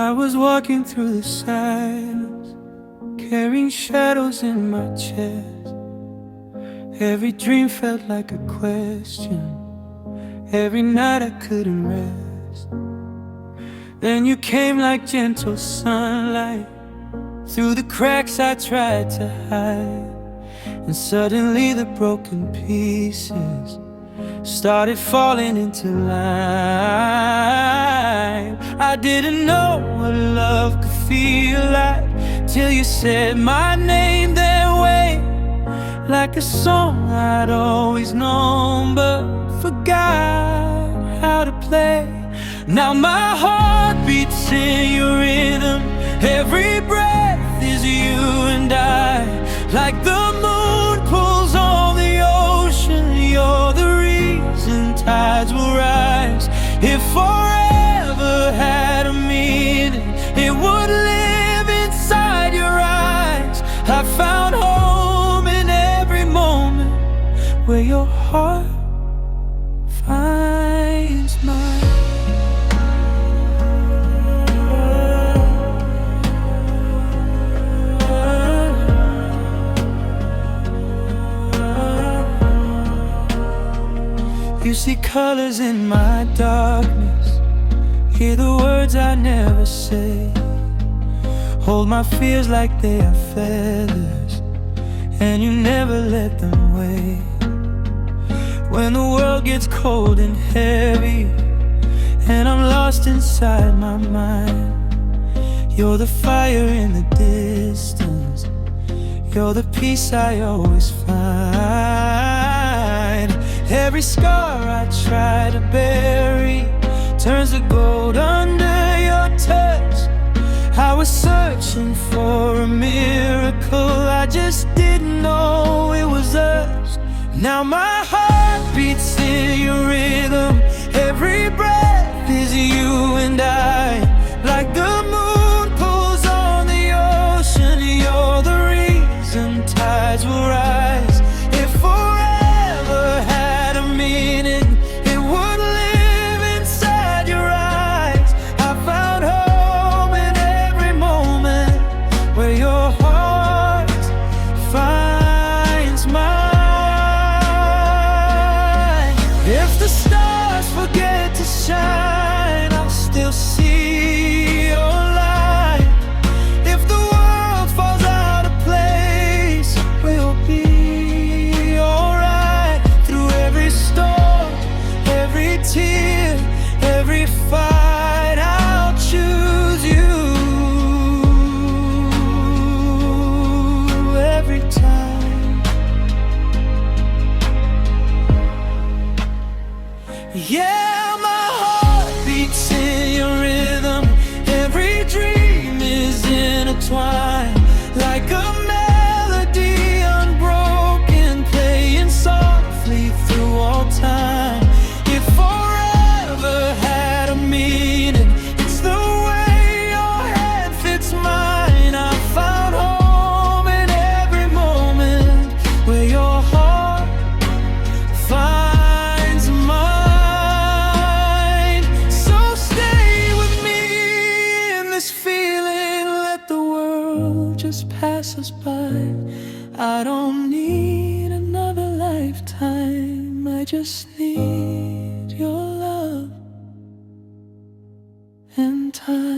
I was walking through the silence, carrying shadows in my chest. Every dream felt like a question. Every night I couldn't rest. Then you came like gentle sunlight. Through the cracks I tried to hide, and suddenly the broken pieces started falling into line. I didn't know what love could feel like till you said my name that way, like a song I'd always known but forgot how to play. Now my heart beats in your rhythm. Every breath is you and I, like the moon pulls on the ocean. You're the reason tides will rise. If forever had a meaning, it would live inside your eyes. I found home in every moment where your heart finds mine. You see colors in my darkness, hear the words I never say, hold my fears like they are feathers, and you never let them wave. When the world gets cold and heavy, and I'm lost inside my mind, you're the fire in the distance, you're the peace I always find. Every scar I try to bury turns to gold under your touch. I was searching for a miracle, I just didn't know it was us. Now my heart beats in your rhythm. Every breath is you and I, like the moon pulls on the ocean. You're the reason tides will rise. If forever had a meaning, it would live inside your eyes. I found home in every moment where your heart finds mine. If the stars forget to shine, I'll still see your light. If the world falls out of place, we'll be alright. Through every storm, every tear, every fight, I'll choose you every time. Yeah, my heart beats in your rhythm. Every dream is intertwined, like a melody unbroken, playing softly through all time. If forever had a meaning, it's the way your hand fits mine. I found home in every moment where your heart finds mine. So stay with me in this feeling, let the world just pass us by. I don't need another lifetime, I just need your love and time.